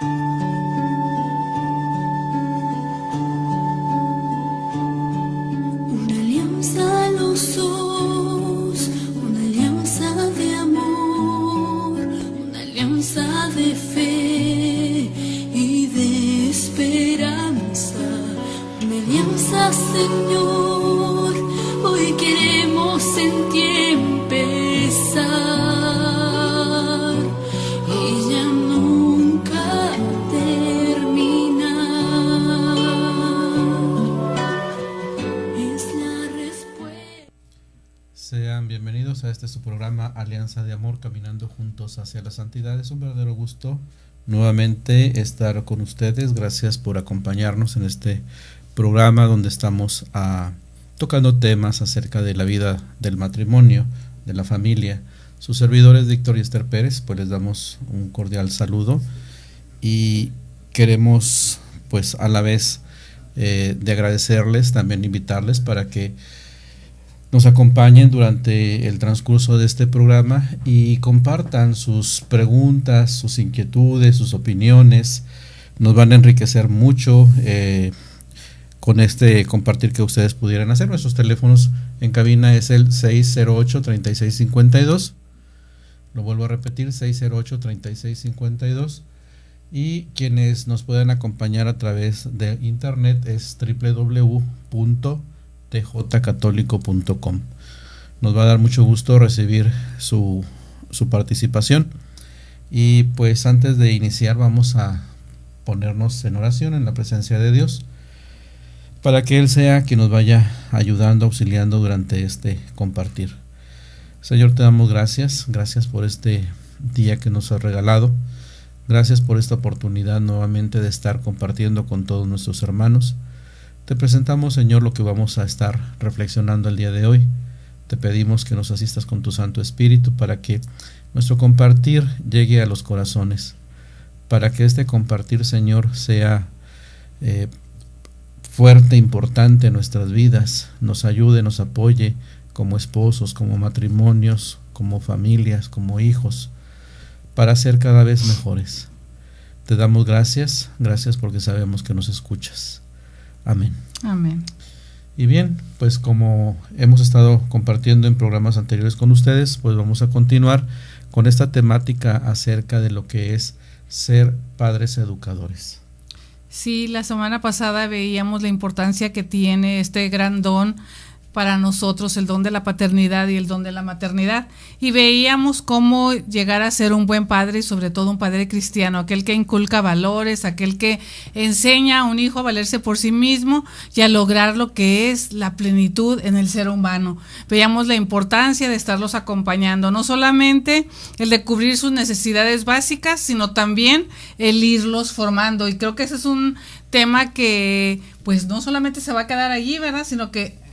Una alianza a los ojos, una alianza de amor, una alianza de fe y de esperanza. Una alianza, Señor, hoy queremos en ti empezar y ya nunca terminar. Es la respuesta. Sean bienvenidos a este su programa Alianza de Amor, caminando juntos hacia la santidad. Es un verdadero gusto nuevamente estar con ustedes. Gracias por acompañarnos en este programa donde estamos tocando temas acerca de la vida del matrimonio, de la familia. Sus servidores Víctor y Esther Pérez, pues les damos un cordial saludo y queremos pues a la vez de agradecerles, también invitarles para que nos acompañen durante el transcurso de este programa y compartan sus preguntas, sus inquietudes, sus opiniones. Nos van a enriquecer mucho con este compartir que ustedes pudieran hacer. Nuestros teléfonos en cabina es el 608-3652. Lo vuelvo a repetir, 608-3652. Y quienes nos puedan acompañar a través de internet es www.tjcatólico.com. Nos va a dar mucho gusto recibir su participación. Y pues antes de iniciar vamos a ponernos en oración en la presencia de Dios, para que Él sea quien nos vaya ayudando, auxiliando durante este compartir. Señor, te damos gracias por este día que nos has regalado. Gracias por esta oportunidad nuevamente de estar compartiendo con todos nuestros hermanos. Te presentamos, Señor, lo que vamos a estar reflexionando el día de hoy. Te pedimos que nos asistas con tu Santo Espíritu para que nuestro compartir llegue a los corazones, para que este compartir, Señor, sea fuerte, importante en nuestras vidas, nos ayude, nos apoye como esposos, como matrimonios, como familias, como hijos, para ser cada vez mejores. Te damos gracias porque sabemos que nos escuchas. Amén. Amén. Y bien, pues como hemos estado compartiendo en programas anteriores con ustedes, pues vamos a continuar con esta temática acerca de lo que es ser padres educadores. Sí, la semana pasada veíamos la importancia que tiene este gran don para nosotros, el don de la paternidad y el don de la maternidad, y veíamos cómo llegar a ser un buen padre y sobre todo un padre cristiano, aquel que inculca valores, aquel que enseña a un hijo a valerse por sí mismo y a lograr lo que es la plenitud en el ser humano. Veíamos la importancia de estarlos acompañando, no solamente el de cubrir sus necesidades básicas, sino también el irlos formando, y creo que ese es un tema que pues no solamente se va a quedar allí, ¿verdad?, sino que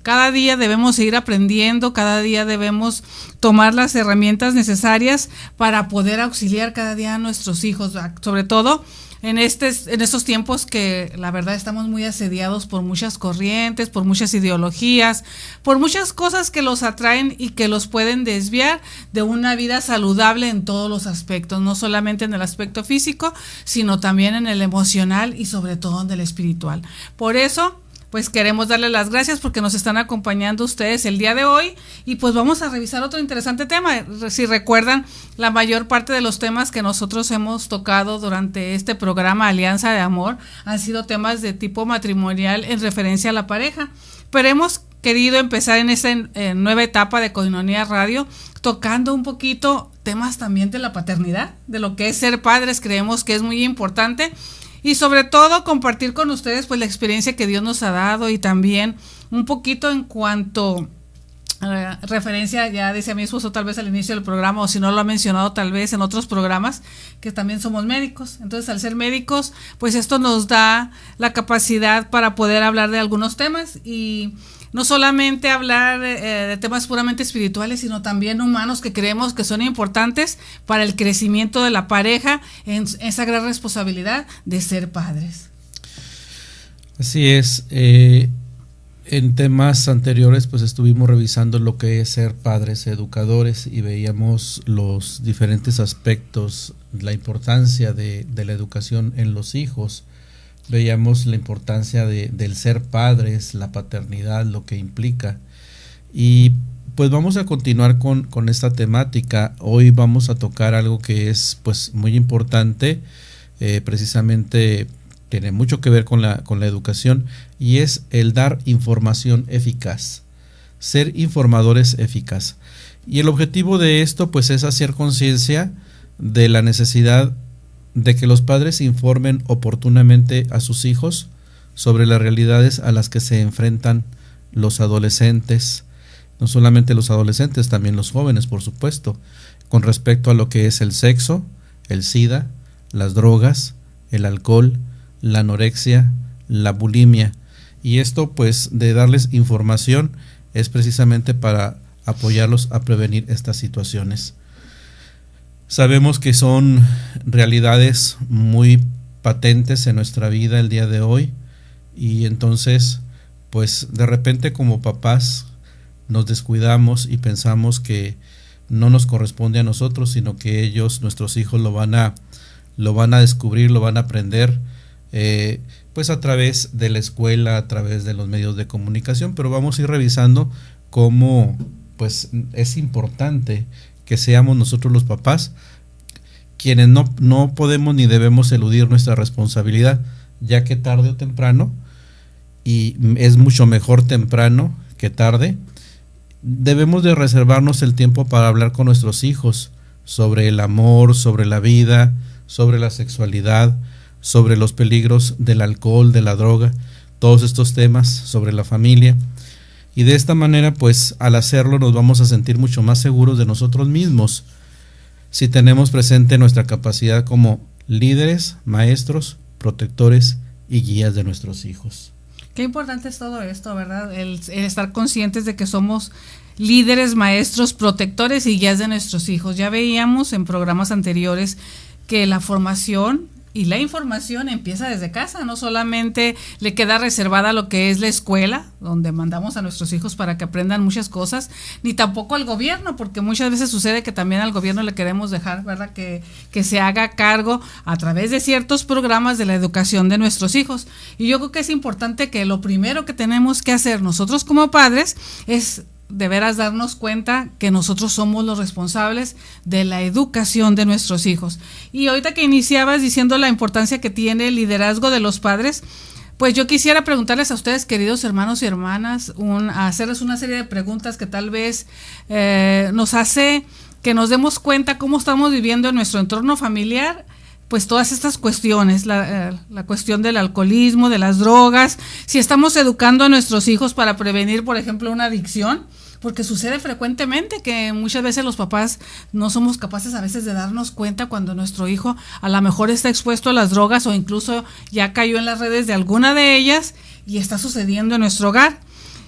cada día debemos seguir aprendiendo, cada día debemos tomar las herramientas necesarias para poder auxiliar cada día a nuestros hijos, sobre todo en estos tiempos que la verdad estamos muy asediados por muchas corrientes, por muchas ideologías, por muchas cosas que los atraen y que los pueden desviar de una vida saludable en todos los aspectos, no solamente en el aspecto físico, sino también en el emocional y sobre todo en el espiritual. Por eso pues queremos darle las gracias porque nos están acompañando ustedes el día de hoy, y pues vamos a revisar otro interesante tema. Si recuerdan, la mayor parte de los temas que nosotros hemos tocado durante este programa Alianza de Amor han sido temas de tipo matrimonial en referencia a la pareja, pero hemos querido empezar en esta nueva etapa de Koinonia Radio tocando un poquito temas también de la paternidad, de lo que es ser padres. Creemos que es muy importante. Y sobre todo compartir con ustedes pues la experiencia que Dios nos ha dado, y también un poquito en cuanto a referencia, ya decía mi esposo tal vez al inicio del programa, o si no lo ha mencionado tal vez en otros programas, que también somos médicos. Entonces al ser médicos pues esto nos da la capacidad para poder hablar de algunos temas, y no solamente hablar de temas puramente espirituales, sino también humanos que creemos que son importantes para el crecimiento de la pareja en esa gran responsabilidad de ser padres. Así es. En temas anteriores pues estuvimos revisando lo que es ser padres educadores y veíamos los diferentes aspectos la importancia de la educación en los hijos, veíamos la importancia del ser padres, la paternidad, lo que implica. Y pues vamos a continuar con esta temática. Hoy vamos a tocar algo que es pues muy importante, precisamente tiene mucho que ver con la educación, y es el dar información eficaz, ser informadores eficaz. Y el objetivo de esto pues es hacer conciencia de la necesidad de que los padres informen oportunamente a sus hijos sobre las realidades a las que se enfrentan los adolescentes, no solamente los adolescentes, también los jóvenes, por supuesto, con respecto a lo que es el sexo, el SIDA, las drogas, el alcohol, la anorexia, la bulimia. Y esto pues de darles información es precisamente para apoyarlos a prevenir estas situaciones. Sabemos que son realidades muy patentes en nuestra vida el día de hoy, y entonces pues de repente como papás nos descuidamos y pensamos que no nos corresponde a nosotros, sino que ellos, nuestros hijos, lo van a descubrir, lo van a aprender pues a través de la escuela, a través de los medios de comunicación. Pero vamos a ir revisando cómo pues es importante que seamos nosotros los papás quienes no podemos ni debemos eludir nuestra responsabilidad, ya que tarde o temprano, y es mucho mejor temprano que tarde, debemos de reservarnos el tiempo para hablar con nuestros hijos sobre el amor, sobre la vida, sobre la sexualidad, sobre los peligros del alcohol, de la droga, todos estos temas, sobre la familia. Y de esta manera, pues al hacerlo nos vamos a sentir mucho más seguros de nosotros mismos, si tenemos presente nuestra capacidad como líderes, maestros, protectores y guías de nuestros hijos. Qué importante es todo esto, ¿verdad? El estar conscientes de que somos líderes, maestros, protectores y guías de nuestros hijos. Ya veíamos en programas anteriores que la formación y la información empieza desde casa, no solamente le queda reservada lo que es la escuela, donde mandamos a nuestros hijos para que aprendan muchas cosas, ni tampoco al gobierno, porque muchas veces sucede que también al gobierno le queremos dejar, ¿verdad?, que se haga cargo a través de ciertos programas de la educación de nuestros hijos. Y yo creo que es importante que lo primero que tenemos que hacer nosotros como padres es de veras darnos cuenta que nosotros somos los responsables de la educación de nuestros hijos. Y ahorita que iniciabas diciendo la importancia que tiene el liderazgo de los padres, pues yo quisiera preguntarles a ustedes, queridos hermanos y hermanas, hacerles una serie de preguntas que tal vez nos hace que nos demos cuenta cómo estamos viviendo en nuestro entorno familiar, pues todas estas cuestiones, la cuestión del alcoholismo, de las drogas, si estamos educando a nuestros hijos para prevenir, por ejemplo, una adicción, porque sucede frecuentemente que muchas veces los papás no somos capaces a veces de darnos cuenta cuando nuestro hijo a lo mejor está expuesto a las drogas o incluso ya cayó en las redes de alguna de ellas y está sucediendo en nuestro hogar.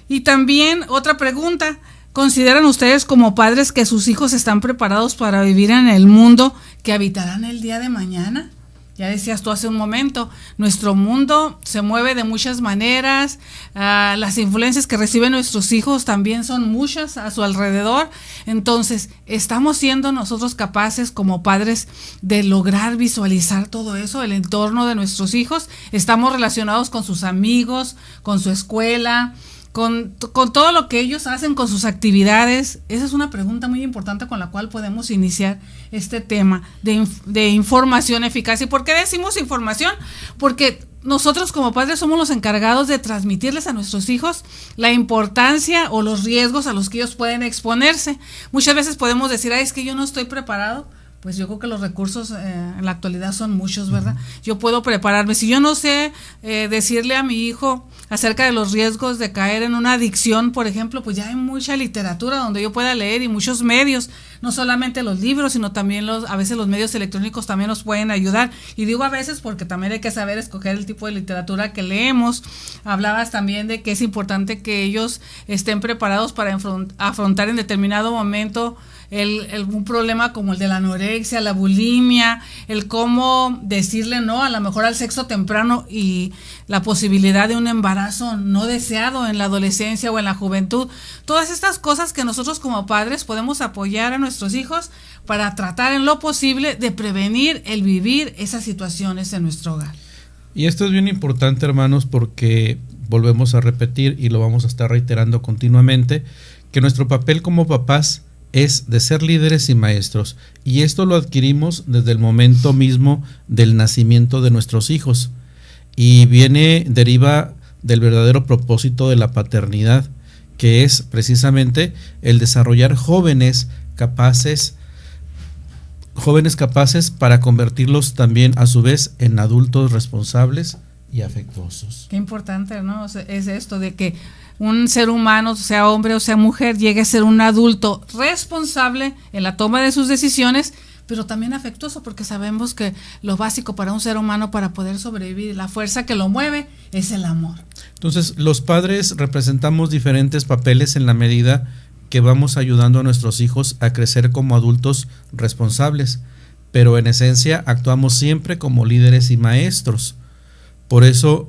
Y también otra pregunta, ¿consideran ustedes como padres que sus hijos están preparados para vivir en el mundo que habitarán el día de mañana? Ya decías tú hace un momento, nuestro mundo se mueve de muchas maneras, las influencias que reciben nuestros hijos también son muchas a su alrededor. Entonces, ¿estamos siendo nosotros capaces como padres de lograr visualizar todo eso, el entorno de nuestros hijos? ¿Estamos relacionados con sus amigos, con su escuela, con todo lo que ellos hacen, con sus actividades? Esa es una pregunta muy importante con la cual podemos iniciar este tema de información eficaz. ¿Y por qué decimos información? Porque nosotros como padres somos los encargados de transmitirles a nuestros hijos la importancia o los riesgos a los que ellos pueden exponerse. Muchas veces podemos decir, es que yo no estoy preparado. Pues yo creo que los recursos en la actualidad son muchos, ¿verdad? Yo puedo prepararme. Si yo no sé decirle a mi hijo acerca de los riesgos de caer en una adicción, por ejemplo, pues ya hay mucha literatura donde yo pueda leer y muchos medios, no solamente los libros, sino también a veces los medios electrónicos también nos pueden ayudar. Y digo a veces porque también hay que saber escoger el tipo de literatura que leemos. Hablabas también de que es importante que ellos estén preparados para afrontar en determinado momento un problema como el de la anorexia, la bulimia, el cómo decirle no a lo mejor al sexo temprano y la posibilidad de un embarazo no deseado en la adolescencia o en la juventud. Todas estas cosas que nosotros como padres podemos apoyar a nuestros hijos para tratar en lo posible de prevenir el vivir esas situaciones en nuestro hogar. Y esto es bien importante, hermanos, porque volvemos a repetir y lo vamos a estar reiterando continuamente, que nuestro papel como papás es de ser líderes y maestros, y esto lo adquirimos desde el momento mismo del nacimiento de nuestros hijos, y deriva del verdadero propósito de la paternidad, que es precisamente el desarrollar jóvenes capaces para convertirlos también a su vez en adultos responsables y afectuosos. Qué importante, ¿no? O sea, es esto de que un ser humano, sea hombre o sea mujer, llegue a ser un adulto responsable en la toma de sus decisiones, pero también afectuoso, porque sabemos que lo básico para un ser humano para poder sobrevivir, la fuerza que lo mueve, es el amor. Entonces, los padres representamos diferentes papeles en la medida que vamos ayudando a nuestros hijos a crecer como adultos responsables, pero en esencia actuamos siempre como líderes y maestros. Por eso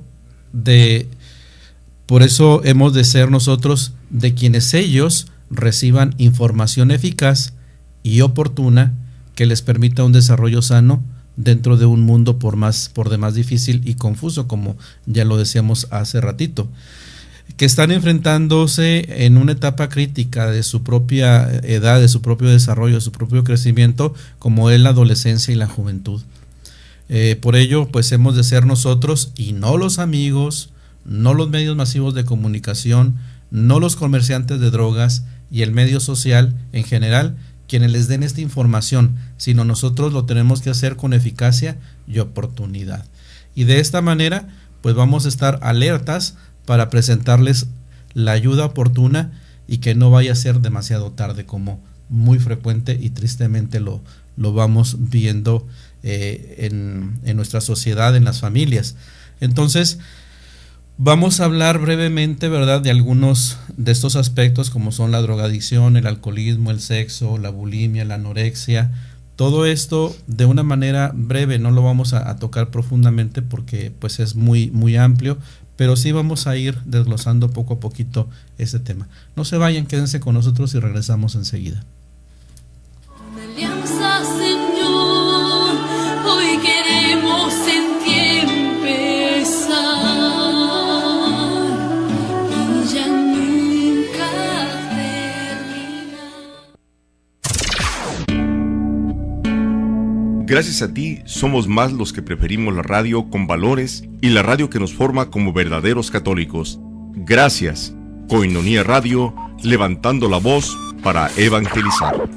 hemos de ser nosotros de quienes ellos reciban información eficaz y oportuna que les permita un desarrollo sano dentro de un mundo por demás difícil y confuso, como ya lo decíamos hace ratito, que están enfrentándose en una etapa crítica de su propia edad, de su propio desarrollo, de su propio crecimiento, como es la adolescencia y la juventud. Por ello, pues hemos de ser nosotros y no los amigos, no los medios masivos de comunicación, no los comerciantes de drogas y el medio social en general quienes les den esta información, sino nosotros lo tenemos que hacer con eficacia y oportunidad. Y de esta manera, pues vamos a estar alertas para presentarles la ayuda oportuna y que no vaya a ser demasiado tarde, como muy frecuente y tristemente lo vamos viendo en nuestra sociedad, en las familias. Entonces, vamos a hablar brevemente, ¿verdad?, de algunos de estos aspectos, como son la drogadicción, el alcoholismo, el sexo, la bulimia, la anorexia. Todo esto de una manera breve, no lo vamos a tocar profundamente porque pues es muy, muy amplio, pero sí vamos a ir desglosando poco a poquito este tema. No se vayan, quédense con nosotros y regresamos enseguida. Una alianza, Señor, hoy queremos en ti empezar y ya nunca terminar. Gracias a ti somos más los que preferimos la radio con valores y la radio que nos forma como verdaderos católicos. Gracias, Koinonia Radio, levantando la voz para evangelizar.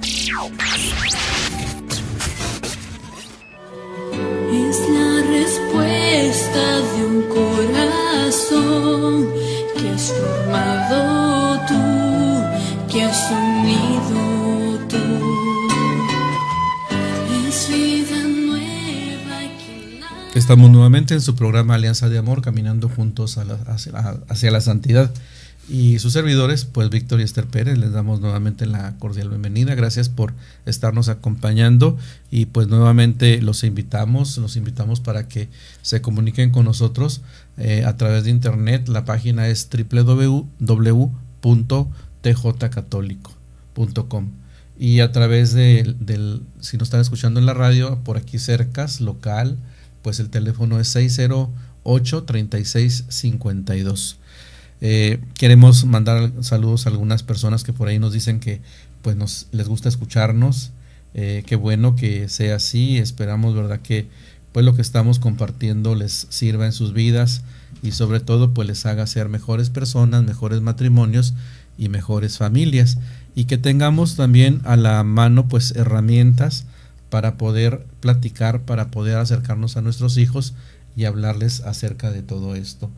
Es la respuesta de un corazón que has formado tú, que has unido tú. Es vida nueva que nace. Estamos nuevamente en su programa Alianza de Amor, caminando juntos hacia la santidad. Y sus servidores, pues Víctor y Esther Pérez, les damos nuevamente la cordial bienvenida. Gracias por estarnos acompañando y pues nuevamente los invitamos para que se comuniquen con nosotros a través de internet. La página es www.tjcatólico.com y a través si nos están escuchando en la radio, por aquí cerca, local, pues el teléfono es 608-3652. Queremos mandar saludos a algunas personas que por ahí nos dicen que pues les gusta escucharnos. Qué bueno que sea así. Esperamos, verdad, que pues lo que estamos compartiendo les sirva en sus vidas y sobre todo pues les haga ser mejores personas, mejores matrimonios y mejores familias, y que tengamos también a la mano pues herramientas para poder platicar, para poder acercarnos a nuestros hijos y hablarles acerca de todo esto.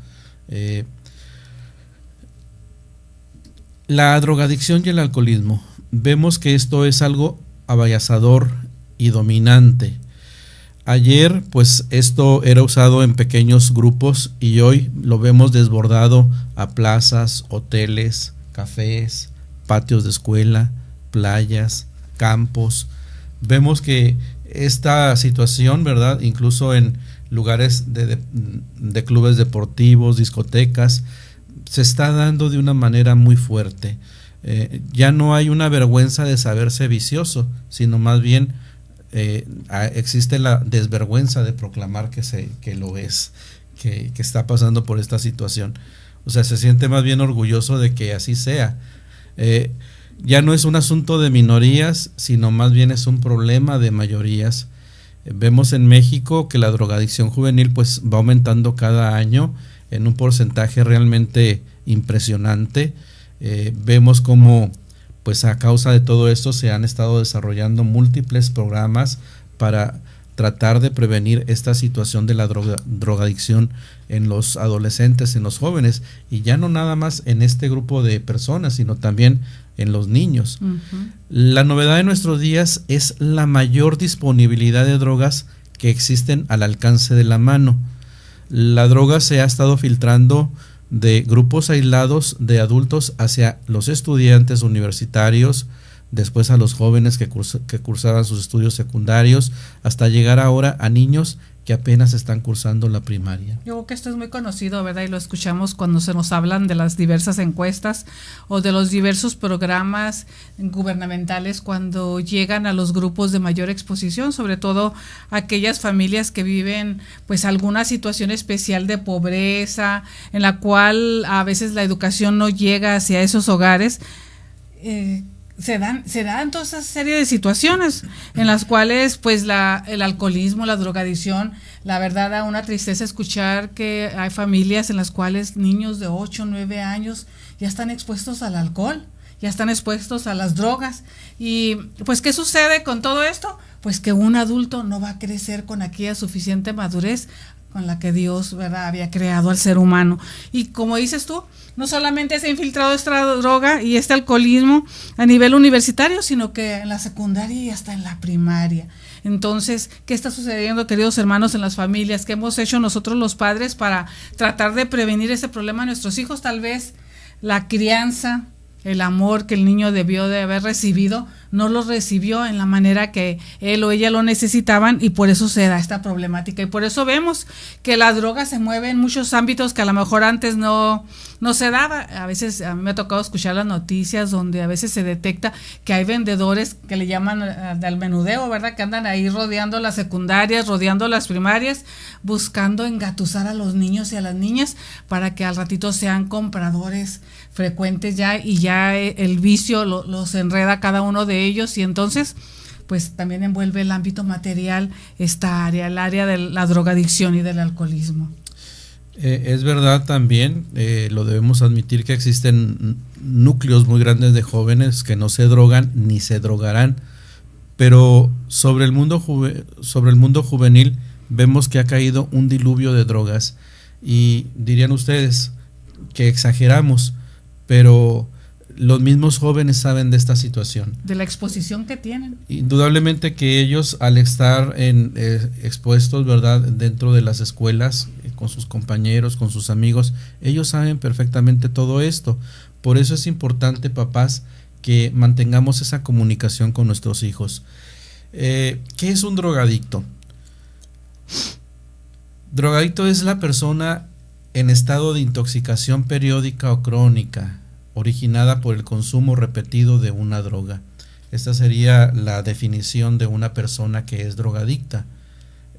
La drogadicción y el alcoholismo. Vemos que esto es algo avallazador y dominante. Ayer, pues esto era usado en pequeños grupos y hoy lo vemos desbordado a plazas, hoteles, cafés, patios de escuela, playas, campos. Vemos que esta situación, ¿verdad? Incluso en lugares de clubes deportivos, discotecas, se está dando de una manera muy fuerte. Ya no hay una vergüenza de saberse vicioso, sino más bien existe la desvergüenza de proclamar que lo es, que está pasando por esta situación. O sea, se siente más bien orgulloso de que así sea. Ya no es un asunto de minorías, sino más bien es un problema de mayorías. Vemos en México que la drogadicción juvenil pues va aumentando cada año en un porcentaje realmente impresionante. Vemos como pues a causa de todo esto se han estado desarrollando múltiples programas para tratar de prevenir esta situación de la drogadicción en los adolescentes, en los jóvenes, y ya no nada más en este grupo de personas, sino también en los niños. La novedad de nuestros días es la mayor disponibilidad de drogas que existen al alcance de la mano. La droga se ha estado filtrando de grupos aislados de adultos hacia los estudiantes universitarios, después a los jóvenes que cursaban sus estudios secundarios, hasta llegar ahora a niños que apenas están cursando la primaria. Yo creo que esto es muy conocido, ¿verdad? Y lo escuchamos cuando se nos hablan de las diversas encuestas o de los diversos programas gubernamentales cuando llegan a los grupos de mayor exposición, sobre todo aquellas familias que viven pues alguna situación especial de pobreza, en la cual a veces la educación no llega hacia esos hogares. Se dan toda esa serie de situaciones en las cuales pues el alcoholismo, la drogadicción, la verdad da una tristeza escuchar que hay familias en las cuales niños de 8, 9 años ya están expuestos al alcohol, ya están expuestos a las drogas. Y pues ¿qué sucede con todo esto? Pues que un adulto no va a crecer con aquella suficiente madurez con la que Dios, ¿verdad?, había creado al ser humano. Y como dices tú, no solamente se ha infiltrado esta droga y este alcoholismo a nivel universitario, sino que en la secundaria y hasta en la primaria. Entonces, ¿qué está sucediendo, queridos hermanos, en las familias? ¿Qué hemos hecho nosotros los padres para tratar de prevenir ese problema a nuestros hijos? Tal vez la crianza, el amor que el niño debió de haber recibido, no lo recibió en la manera que él o ella lo necesitaban, y por eso se da esta problemática. Y por eso vemos que la droga se mueve en muchos ámbitos que a lo mejor antes no se daba. A veces a mí me ha tocado escuchar las noticias donde a veces se detecta que hay vendedores que le llaman del menudeo, ¿verdad?, que andan ahí rodeando las secundarias, rodeando las primarias, buscando engatusar a los niños y a las niñas para que al ratito sean compradores frecuentes ya, y ya el vicio los enreda a cada uno de ellos, y entonces pues también envuelve el ámbito material esta área, el área de la drogadicción y del alcoholismo. Es verdad también, lo debemos admitir, que existen núcleos muy grandes de jóvenes que no se drogan ni se drogarán, pero sobre el mundo juvenil vemos que ha caído un diluvio de drogas, y dirían ustedes que exageramos, pero los mismos jóvenes saben de esta situación. De la exposición que tienen. Indudablemente que ellos, al estar expuestos, ¿verdad?, dentro de las escuelas, con sus compañeros, con sus amigos, ellos saben perfectamente todo esto. Por eso es importante, papás, que mantengamos esa comunicación con nuestros hijos. ¿Qué es un drogadicto? Drogadicto es la persona en estado de intoxicación periódica o crónica, originada por el consumo repetido de una droga. Esta sería la definición de una persona que es drogadicta.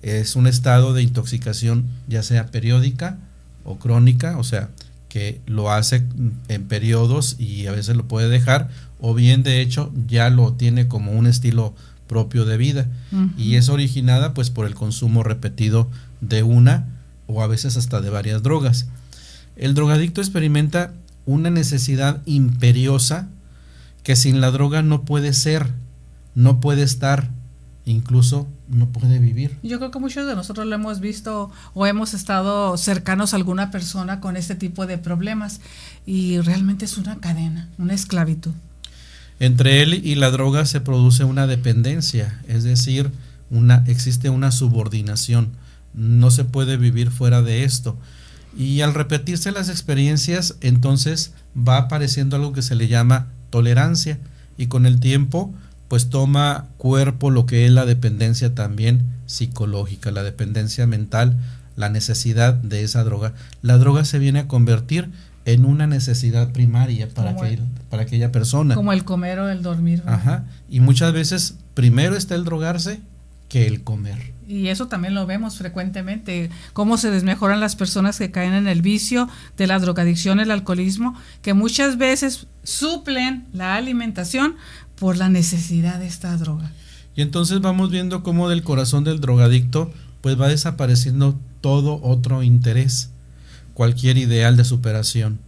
Es un estado de intoxicación ya sea periódica o crónica, o sea, que lo hace en periodos y a veces lo puede dejar, o bien de hecho ya lo tiene como un estilo propio de vida. Y es originada pues por el consumo repetido de una o a veces hasta de varias drogas. El drogadicto experimenta una necesidad imperiosa que sin la droga no puede ser, no puede estar, incluso no puede vivir. Yo creo que muchos de nosotros lo hemos visto o hemos estado cercanos a alguna persona con este tipo de problemas, y realmente es una cadena, una esclavitud. Entre él y la droga se produce una dependencia, es decir, existe una subordinación. No se puede vivir fuera de esto. Y al repetirse las experiencias, entonces va apareciendo algo que se le llama tolerancia, y con el tiempo pues toma cuerpo lo que es la dependencia también psicológica, la dependencia mental, la necesidad de esa droga. La droga se viene a convertir en una necesidad primaria para aquella persona. Como el comer o el dormir, ¿verdad? Ajá. Y muchas veces primero está el drogarse que el comer. Y eso también lo vemos frecuentemente, cómo se desmejoran las personas que caen en el vicio de la drogadicción, el alcoholismo, que muchas veces suplen la alimentación por la necesidad de esta droga. Y entonces vamos viendo cómo del corazón del drogadicto pues va desapareciendo todo otro interés, cualquier ideal de superación.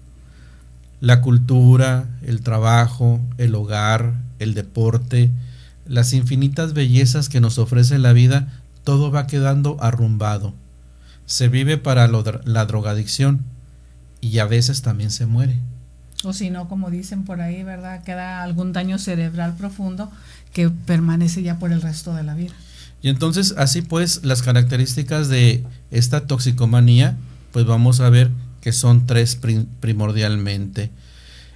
La cultura, el trabajo, el hogar, el deporte, las infinitas bellezas que nos ofrece la vida, todo va quedando arrumbado. Se vive para la drogadicción y a veces también se muere. O si no, como dicen por ahí, ¿verdad? Queda algún daño cerebral profundo que permanece ya por el resto de la vida. Y entonces, así pues, las características de esta toxicomanía, pues vamos a ver que son tres primordialmente.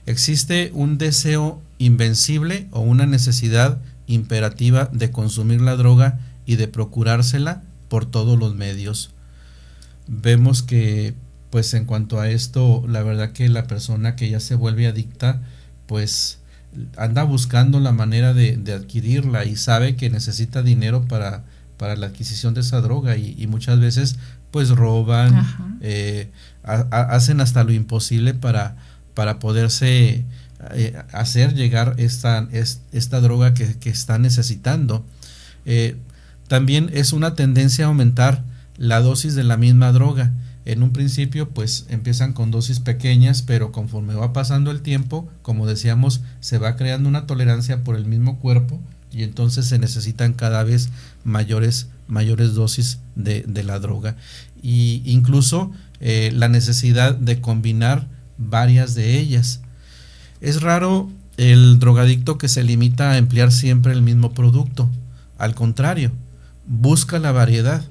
Existe un deseo invencible o una necesidad imperativa de consumir la droga y de procurársela por todos los medios. Vemos que pues en cuanto a esto, la verdad que la persona que ya se vuelve adicta pues anda buscando la manera de adquirirla y sabe que necesita dinero para la adquisición de esa droga y muchas veces pues roban, hacen hasta lo imposible para poderse hacer llegar esta droga que está necesitando. También es una tendencia a aumentar la dosis de la misma droga. En un principio pues empiezan con dosis pequeñas, pero conforme va pasando el tiempo, como decíamos, se va creando una tolerancia por el mismo cuerpo y entonces se necesitan cada vez mayores dosis de la droga. Y incluso la necesidad de combinar varias de ellas. Es raro el drogadicto que se limita a emplear siempre el mismo producto. Al contrario, busca la variedad,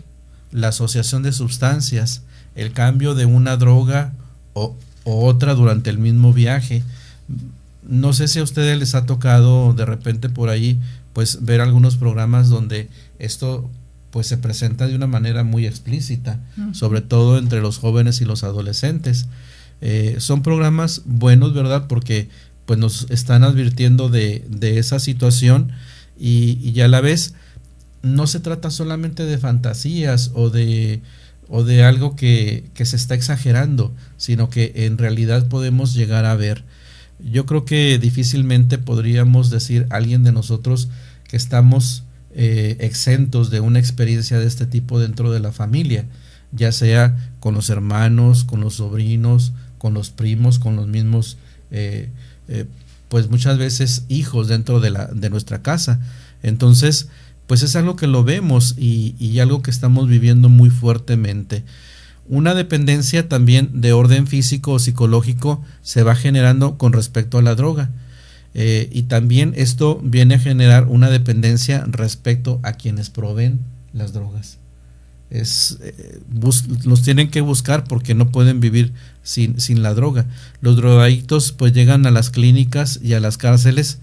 la asociación de sustancias, el cambio de una droga o otra durante el mismo viaje. No sé si a ustedes les ha tocado de repente por ahí pues ver algunos programas donde esto pues se presenta de una manera muy explícita, sobre todo entre los jóvenes y los adolescentes. Son programas buenos, ¿verdad? Porque pues nos están advirtiendo de esa situación y a la vez no se trata solamente de fantasías o de algo que se está exagerando, sino que en realidad podemos llegar a ver. Yo creo que difícilmente podríamos decir alguien de nosotros que estamos exentos de una experiencia de este tipo dentro de la familia, ya sea con los hermanos, con los sobrinos, con los primos, con los mismos pues muchas veces hijos dentro de nuestra casa. Entonces pues es algo que lo vemos y algo que estamos viviendo muy fuertemente. Una dependencia también de orden físico o psicológico se va generando con respecto a la droga. Y también esto viene a generar una dependencia respecto a quienes proveen las drogas. Los tienen que buscar porque no pueden vivir sin la droga. Los drogadictos pues llegan a las clínicas y a las cárceles.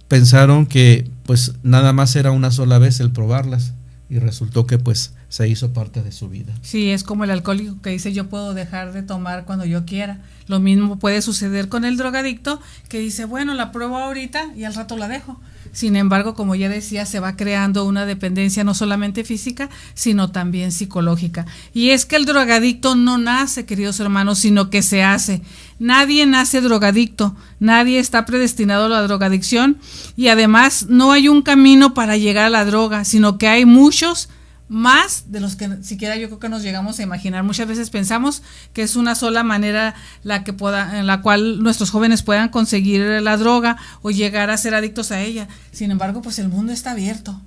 Pensaron que pues nada más era una sola vez el probarlas y resultó que pues se hizo parte de su vida. Sí, es como el alcohólico que dice yo puedo dejar de tomar cuando yo quiera. Lo mismo puede suceder con el drogadicto que dice bueno, la pruebo ahorita y al rato la dejo. Sin embargo, como ya decía, se va creando una dependencia no solamente física, sino también psicológica. Y es que el drogadicto no nace, queridos hermanos, sino que se hace. Nadie nace drogadicto, nadie está predestinado a la drogadicción y además no hay un camino para llegar a la droga, sino que hay muchos más de los que siquiera yo creo que nos llegamos a imaginar. Muchas veces pensamos que es una sola manera en la cual nuestros jóvenes puedan conseguir la droga o llegar a ser adictos a ella. Sin embargo, pues el mundo está abierto.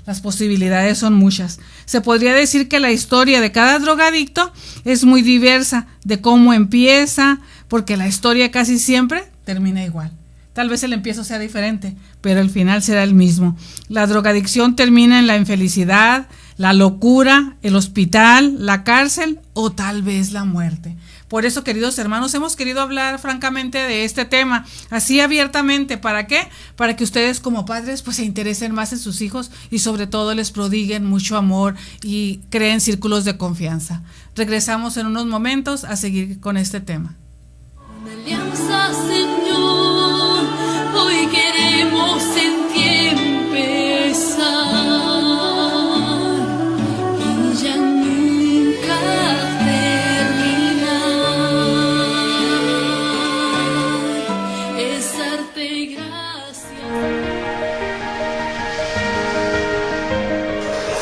Las posibilidades son muchas. Se podría decir que la historia de cada drogadicto es muy diversa de cómo empieza, porque la historia casi siempre termina igual. Tal vez el empiezo sea diferente, pero el final será el mismo. La drogadicción termina en la infelicidad, la locura, el hospital, la cárcel o tal vez la muerte. Por eso, queridos hermanos, hemos querido hablar francamente de este tema, así abiertamente. ¿Para qué? Para que ustedes como padres pues se interesen más en sus hijos y sobre todo les prodiguen mucho amor y creen círculos de confianza. Regresamos en unos momentos a seguir con este tema. Una alianza, Señor, hoy queremos en ti empezar y ya nunca terminar. Es darte gracias.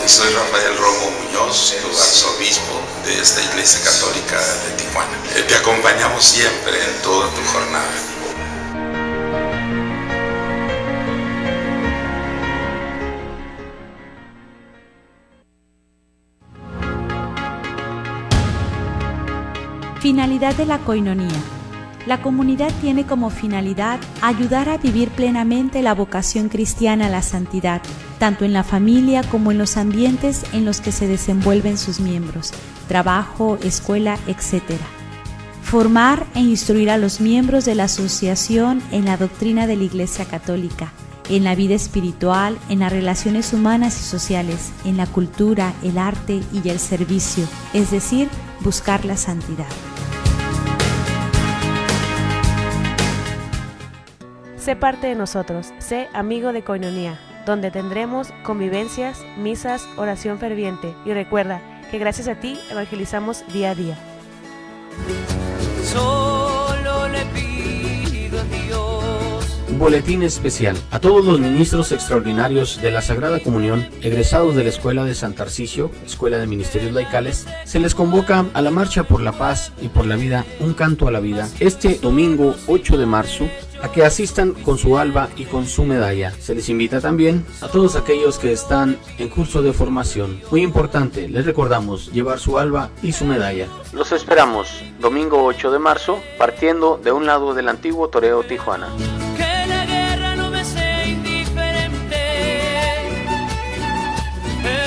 Soy Rafael Romo Muñoz, tu arzobispo de esta Iglesia Católica de Tijuana. Te acompañamos siempre en toda tu jornada. Finalidad de la coinonía. La comunidad tiene como finalidad ayudar a vivir plenamente la vocación cristiana a la santidad, tanto en la familia como en los ambientes en los que se desenvuelven sus miembros, trabajo, escuela, etc. Formar e instruir a los miembros de la asociación en la doctrina de la Iglesia Católica, en la vida espiritual, en las relaciones humanas y sociales, en la cultura, el arte y el servicio, es decir, buscar la santidad. Sé parte de nosotros, sé amigo de Koinonía, donde tendremos convivencias, misas, oración ferviente y recuerda que gracias a ti evangelizamos día a día. Solo le pido a Dios. Un boletín especial a todos los ministros extraordinarios de la Sagrada Comunión, egresados de la Escuela de San Tarcisio, Escuela de Ministerios Laicales, se les convoca a la Marcha por la Paz y por la Vida, un canto a la vida, este domingo 8 de marzo, a que asistan con su alba y con su medalla. Se les invita también a todos aquellos que están en curso de formación. Muy importante, les recordamos llevar su alba y su medalla. Los esperamos domingo 8 de marzo, partiendo de un lado del antiguo Toreo Tijuana. Que la guerra no me sea indiferente.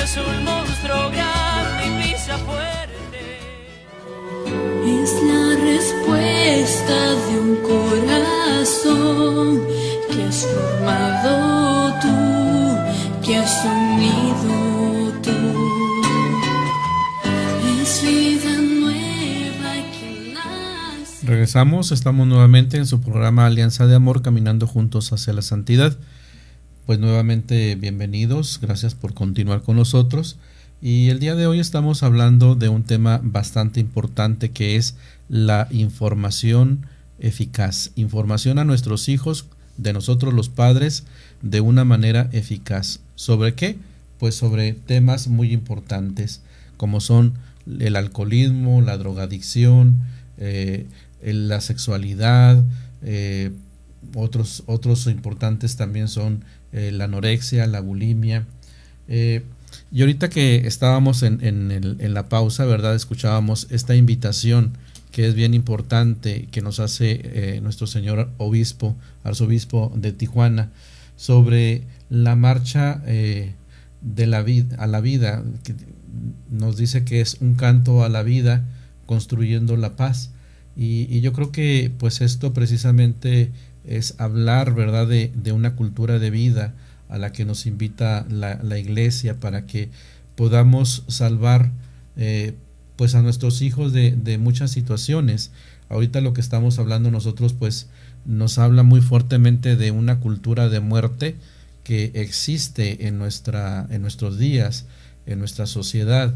Es un monstruo grande y pisa fuerte. Es la respuesta de un corazón que has formado tú, que has unido tú. Es vida nueva que nace. Regresamos, estamos nuevamente en su programa Alianza de Amor, caminando juntos hacia la santidad. Pues nuevamente bienvenidos, gracias por continuar con nosotros. Y el día de hoy estamos hablando de un tema bastante importante, que es la información eficaz. Información a nuestros hijos, de nosotros los padres, de una manera eficaz. ¿Sobre qué? Pues sobre temas muy importantes, como son el alcoholismo, la drogadicción, la sexualidad, otros importantes también son la anorexia, la bulimia. Y ahorita que estábamos en la pausa, ¿verdad? Escuchábamos esta invitación que es bien importante que nos hace nuestro señor obispo, arzobispo de Tijuana, sobre la marcha de la vida a la vida, que nos dice que es un canto a la vida construyendo la paz. Y yo creo que pues esto precisamente es hablar, ¿verdad?, de una cultura de vida a la que nos invita la Iglesia, para que podamos salvar pues a nuestros hijos de muchas situaciones. Ahorita lo que estamos hablando nosotros pues nos habla muy fuertemente de una cultura de muerte que existe en nuestros días, en nuestra sociedad,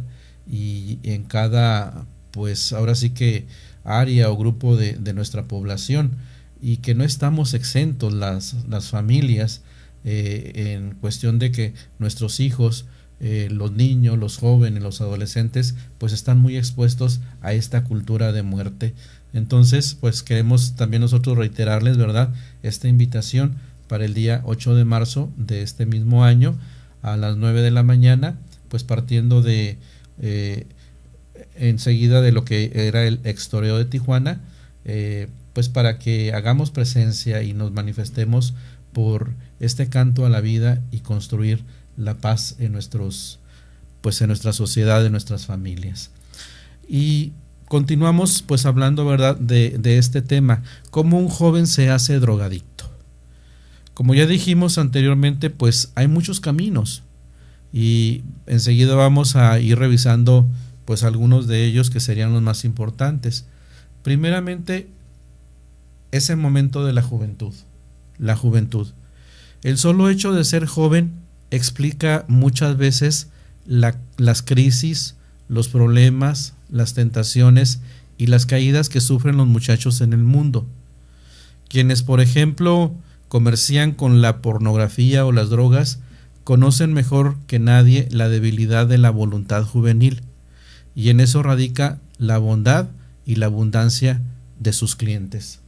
y en cada, pues ahora sí que área o grupo de nuestra población, y que no estamos exentos las familias en cuestión de que nuestros hijos, los niños, los jóvenes, los adolescentes, pues están muy expuestos a esta cultura de muerte. Entonces, pues queremos también nosotros reiterarles, ¿verdad?, esta invitación para el día 8 de marzo de este mismo año a las 9 de la mañana, pues partiendo de enseguida de lo que era el ex Toreo de Tijuana, pues para que hagamos presencia y nos manifestemos por este canto a la vida y construir la paz en en nuestra sociedad, en nuestras familias. Y continuamos pues hablando, ¿verdad?, de este tema, cómo un joven se hace drogadicto. Como ya dijimos anteriormente, pues hay muchos caminos y enseguida vamos a ir revisando pues algunos de ellos que serían los más importantes. Primeramente, ese momento de la juventud. La juventud. El solo hecho de ser joven explica muchas veces las crisis, los problemas, las tentaciones y las caídas que sufren los muchachos en el mundo. Quienes, por ejemplo, comercian con la pornografía o las drogas, conocen mejor que nadie la debilidad de la voluntad juvenil, y en eso radica la bondad y la abundancia de sus clientes.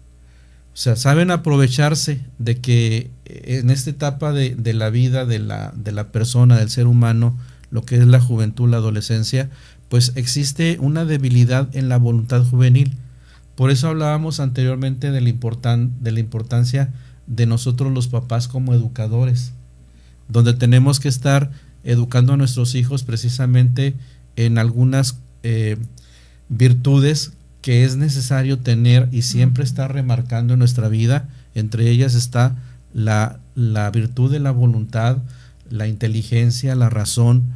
O sea, saben aprovecharse de que en esta etapa de la vida de la persona, del ser humano, lo que es la juventud, la adolescencia, pues existe una debilidad en la voluntad juvenil. Por eso hablábamos anteriormente de la importancia de nosotros los papás como educadores, donde tenemos que estar educando a nuestros hijos precisamente en algunas virtudes que es necesario tener y siempre estar remarcando en nuestra vida. Entre ellas está la virtud de la voluntad, la inteligencia, la razón,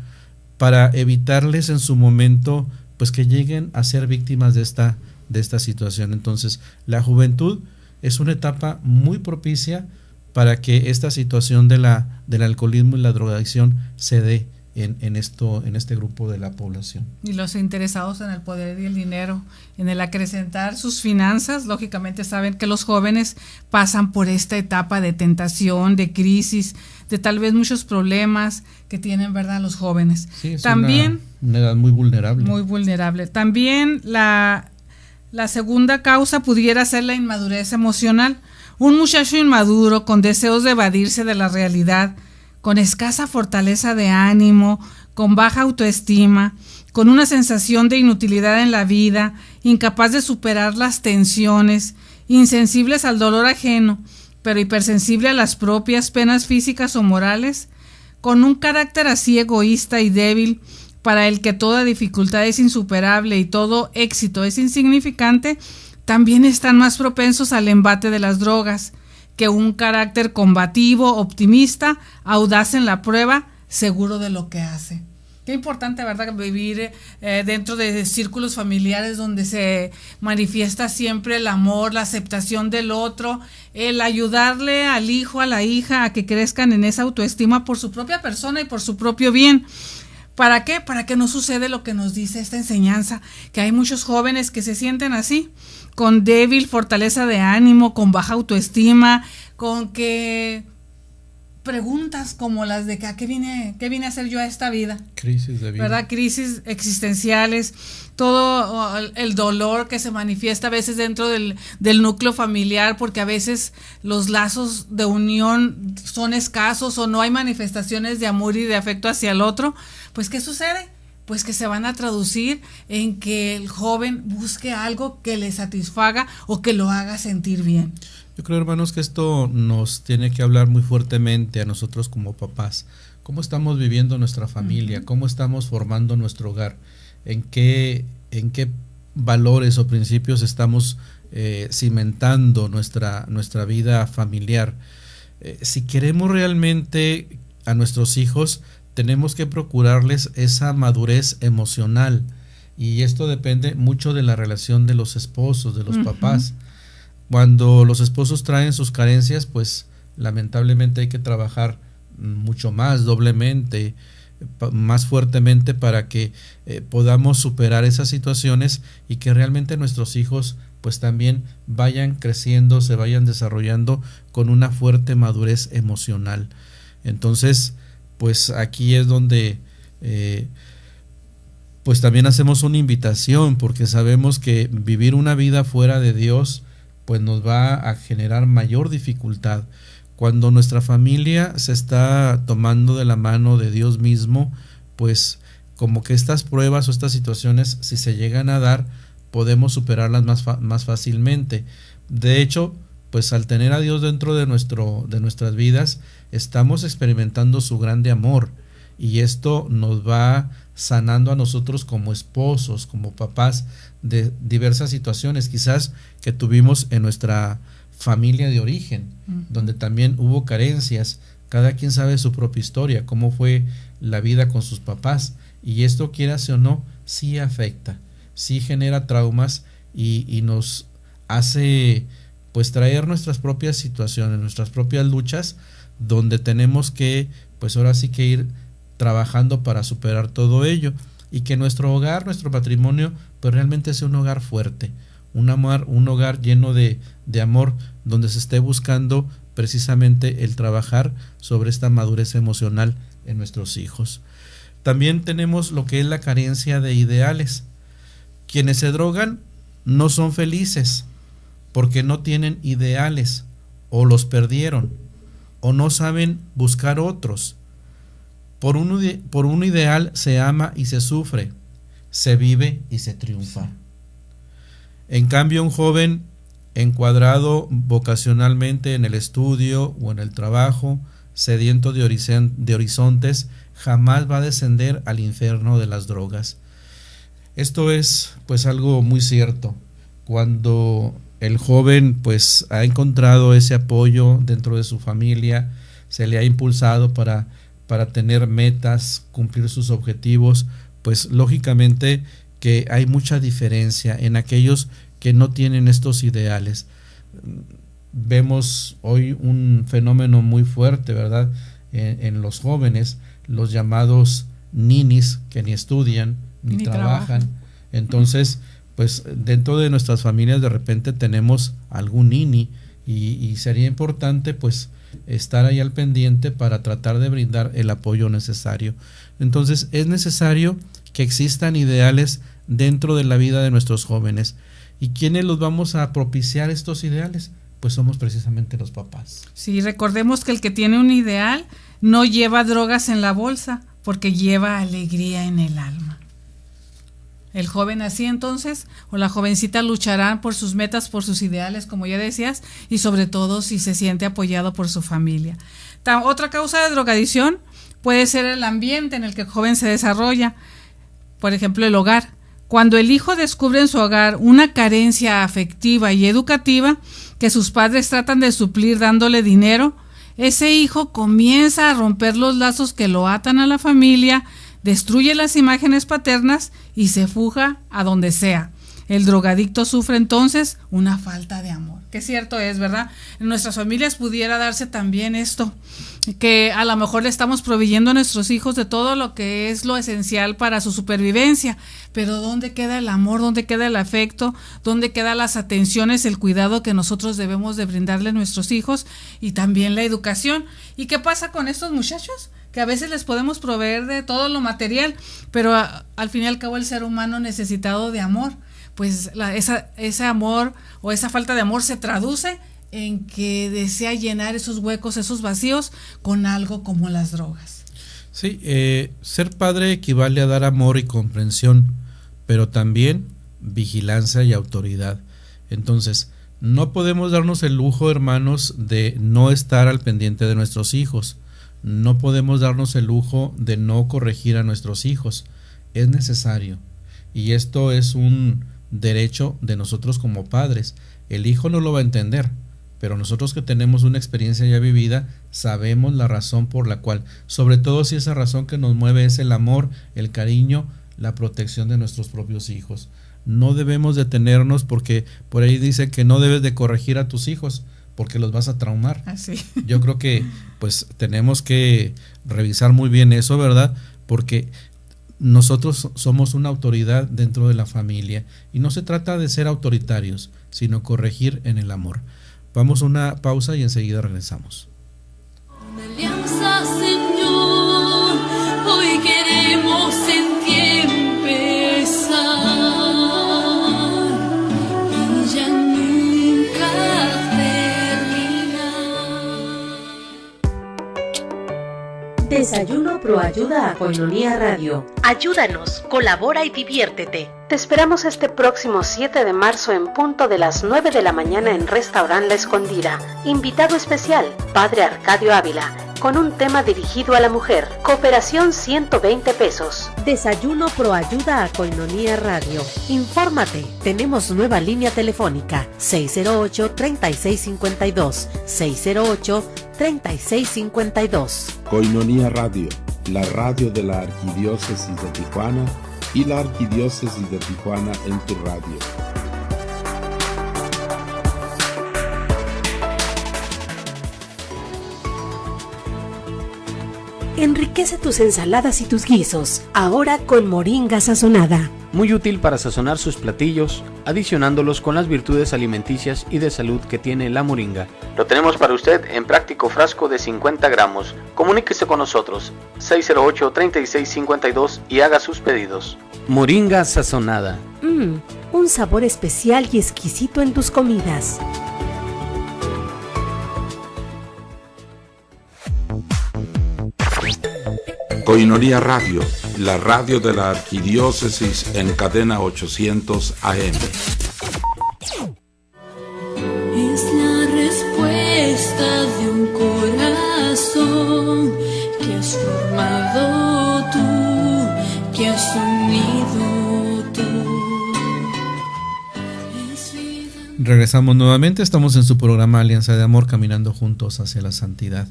para evitarles en su momento pues que lleguen a ser víctimas de esta situación. Entonces, la juventud es una etapa muy propicia para que esta situación del alcoholismo y la drogadicción se dé en este grupo de la población. Y los interesados en el poder y el dinero, en el acrecentar sus finanzas, lógicamente saben que los jóvenes pasan por esta etapa de tentación, de crisis, de tal vez muchos problemas que tienen, ¿verdad?, los jóvenes. Sí, es también una edad muy vulnerable. Muy vulnerable. También la segunda causa pudiera ser la inmadurez emocional. Un muchacho inmaduro con deseos de evadirse de la realidad, con escasa fortaleza de ánimo, con baja autoestima, con una sensación de inutilidad en la vida, incapaz de superar las tensiones, insensibles al dolor ajeno, pero hipersensible a las propias penas físicas o morales, con un carácter así egoísta y débil, para el que toda dificultad es insuperable y todo éxito es insignificante, también están más propensos al embate de las drogas, que un carácter combativo, optimista, audaz en la prueba, seguro de lo que hace. Qué importante, ¿verdad?, vivir dentro de círculos familiares donde se manifiesta siempre el amor, la aceptación del otro, el ayudarle al hijo, a la hija, a que crezcan en esa autoestima por su propia persona y por su propio bien. ¿Para qué? Para que no suceda lo que nos dice esta enseñanza, que hay muchos jóvenes que se sienten así, con débil fortaleza de ánimo, con baja autoestima, con que preguntas como las de ¿qué vine a hacer yo a esta vida? Crisis de vida. ¿Verdad? Crisis existenciales, todo el dolor que se manifiesta a veces dentro del núcleo familiar, porque a veces los lazos de unión son escasos o no hay manifestaciones de amor y de afecto hacia el otro. Pues ¿qué sucede? Pues que se van a traducir en que el joven busque algo que le satisfaga o que lo haga sentir bien. Yo creo, hermanos, que esto nos tiene que hablar muy fuertemente a nosotros como papás. ¿Cómo estamos viviendo nuestra familia? Uh-huh. ¿Cómo estamos formando nuestro hogar? ¿En qué valores o principios estamos cimentando nuestra vida familiar? Si queremos realmente a nuestros hijos, tenemos que procurarles esa madurez emocional, y esto depende mucho de la relación de los esposos, de los uh-huh. papás. Cuando los esposos traen sus carencias, pues lamentablemente hay que trabajar mucho más, doblemente, más fuertemente, para que podamos superar esas situaciones y que realmente nuestros hijos pues también vayan creciendo, se vayan desarrollando con una fuerte madurez emocional. Entonces, pues aquí es donde pues también hacemos una invitación, porque sabemos que vivir una vida fuera de Dios pues nos va a generar mayor dificultad. Cuando nuestra familia se está tomando de la mano de Dios mismo, pues como que estas pruebas o estas situaciones, si se llegan a dar, podemos superarlas más fácilmente, De hecho, pues al tener a Dios dentro de nuestras vidas, estamos experimentando su grande amor, y esto nos va sanando a nosotros como esposos, como papás, de diversas situaciones quizás que tuvimos en nuestra familia de origen, donde también hubo carencias. Cada quien sabe su propia historia, cómo fue la vida con sus papás, y esto, quieras o no, sí afecta, sí genera traumas, y nos hace pues traer nuestras propias situaciones, nuestras propias luchas, donde tenemos que pues ahora sí que ir trabajando para superar todo ello, y que nuestro hogar, nuestro matrimonio, pues realmente sea un hogar fuerte, un hogar lleno de amor, donde se esté buscando precisamente el trabajar sobre esta madurez emocional en nuestros hijos. También tenemos lo que es la carencia de ideales. Quienes se drogan no son felices porque no tienen ideales, o los perdieron, o no saben buscar otros. Por un ideal se ama y se sufre, se vive y se triunfa. En cambio, un joven encuadrado vocacionalmente en el estudio o en el trabajo, sediento de horizontes, jamás va a descender al infierno de las drogas. Esto es pues algo muy cierto. Cuando el joven pues ha encontrado ese apoyo dentro de su familia, se le ha impulsado para tener metas, cumplir sus objetivos, pues lógicamente que hay mucha diferencia en aquellos que no tienen estos ideales. Vemos hoy un fenómeno muy fuerte, ¿verdad? En los jóvenes, los llamados ninis, que ni estudian ni trabajan. Entonces, pues dentro de nuestras familias de repente tenemos algún nini, y sería importante pues estar ahí al pendiente para tratar de brindar el apoyo necesario. Entonces es necesario que existan ideales dentro de la vida de nuestros jóvenes. ¿Y quiénes los vamos a propiciar estos ideales? Pues somos precisamente los papás. Sí, recordemos que el que tiene un ideal no lleva drogas en la bolsa, porque lleva alegría en el alma. El joven así entonces, o la jovencita, lucharán por sus metas, por sus ideales, como ya decías, y sobre todo si se siente apoyado por su familia. Otra causa de drogadicción puede ser el ambiente en el que el joven se desarrolla, por ejemplo el hogar. Cuando el hijo descubre en su hogar una carencia afectiva y educativa que sus padres tratan de suplir dándole dinero, ese hijo comienza a romper los lazos que lo atan a la familia, destruye las imágenes paternas y se fuga a donde sea. El drogadicto sufre entonces una falta de amor. Que cierto es, ¿verdad? En nuestras familias pudiera darse también esto, que a lo mejor le estamos proveyendo a nuestros hijos de todo lo que es lo esencial para su supervivencia, pero ¿dónde queda el amor? ¿Dónde queda el afecto? ¿Dónde quedan las atenciones, el cuidado que nosotros debemos de brindarle a nuestros hijos? Y también la educación. ¿Y qué pasa con estos muchachos? Que a veces les podemos proveer de todo lo material, pero al fin y al cabo el ser humano necesitado de amor, pues ese amor o esa falta de amor se traduce en que desea llenar esos huecos, esos vacíos con algo como las drogas. Sí, ser padre equivale a dar amor y comprensión, pero también vigilancia y autoridad. Entonces, no podemos darnos el lujo, hermanos, de no estar al pendiente de nuestros hijos. No podemos darnos el lujo de no corregir a nuestros hijos. Es necesario. Y esto es un derecho de nosotros como padres. El hijo no lo va a entender, pero nosotros que tenemos una experiencia ya vivida, sabemos la razón por la cual, sobre todo si esa razón que nos mueve es el amor, el cariño, la protección de nuestros propios hijos. No debemos detenernos, porque por ahí dicen que no debes de corregir a tus hijos porque los vas a traumar. Así. Yo creo que pues tenemos que revisar muy bien eso, ¿verdad? Porque nosotros somos una autoridad dentro de la familia, y no se trata de ser autoritarios, sino corregir en el amor. Vamos a una pausa y enseguida regresamos. Una alianza, Señor, hoy queremos en ti empezar, y ya nunca terminar. Desayuno Pro ayuda a Koinonia Radio. Ayúdanos, colabora y diviértete. Te esperamos este próximo 7 de marzo en punto de las 9 de la mañana en Restaurant La Escondida. Invitado especial, Padre Arcadio Ávila, con un tema dirigido a la mujer. Cooperación 120 pesos. Desayuno Pro ayuda a Koinonia Radio. Infórmate, tenemos nueva línea telefónica 608-3652, 608-3652. Koinonia Radio, la radio de la Arquidiócesis de Tijuana y la Arquidiócesis de Tijuana en tu radio. Enriquece tus ensaladas y tus guisos, ahora con moringa sazonada. Muy útil para sazonar sus platillos, adicionándolos con las virtudes alimenticias y de salud que tiene la moringa. Lo tenemos para usted en práctico frasco de 50 gramos. Comuníquese con nosotros, 608-3652 y haga sus pedidos. Moringa sazonada. Un sabor especial y exquisito en tus comidas. Koinonia Radio, la radio de la Arquidiócesis en cadena 800 AM. Es la respuesta de un corazón que has formado tú, que has unido tú. Regresamos nuevamente, estamos en su programa Alianza de Amor, caminando juntos hacia la santidad.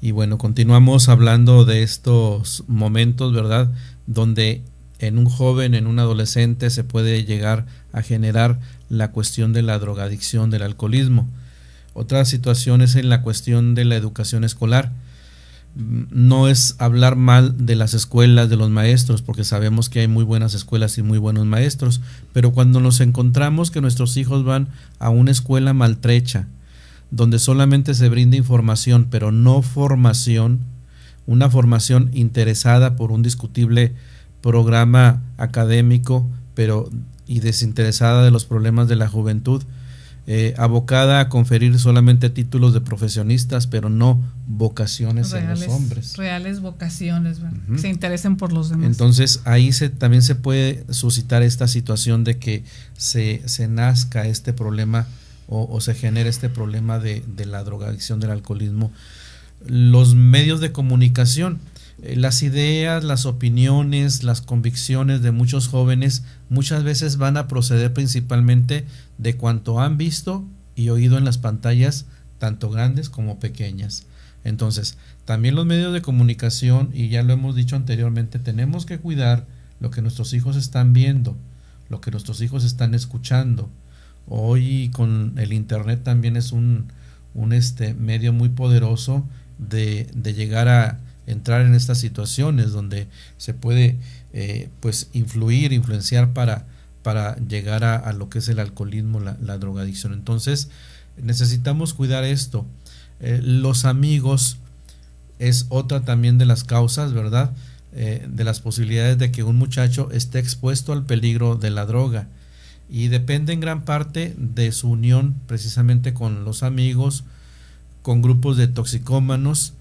Y bueno, continuamos hablando de estos momentos, ¿verdad?, donde en un joven, en un adolescente se puede llegar a generar la cuestión de la drogadicción, del alcoholismo. Otra situación es en la cuestión de la educación escolar. No es hablar mal de las escuelas, de los maestros, porque sabemos que hay muy buenas escuelas y muy buenos maestros, pero cuando nos encontramos que nuestros hijos van a una escuela maltrecha, donde solamente se brinda información, pero no formación, una formación interesada por un discutible programa académico, pero y desinteresada de los problemas de la juventud, abocada a conferir solamente títulos de profesionistas, pero no vocaciones reales, en los hombres. Reales vocaciones, que se interesen por los demás. Entonces ahí también se puede suscitar esta situación de que se nazca este problema o se genera este problema de la drogadicción, del alcoholismo. Los medios de comunicación, las ideas, las opiniones, las convicciones de muchos jóvenes muchas veces van a proceder principalmente de cuanto han visto y oído en las pantallas, tanto grandes como pequeñas. Entonces, también los medios de comunicación, y ya lo hemos dicho anteriormente, tenemos que cuidar lo que nuestros hijos están viendo, lo que nuestros hijos están escuchando. Hoy con el internet también es un medio muy poderoso de llegar a entrar en estas situaciones donde se puede pues influenciar para llegar a lo que es el alcoholismo, la drogadicción. Entonces necesitamos cuidar esto. Los amigos es otra también de las causas, ¿verdad? De las posibilidades de que un muchacho esté expuesto al peligro de la droga. Y depende en gran parte de su unión precisamente con los amigos, con grupos de toxicómanos,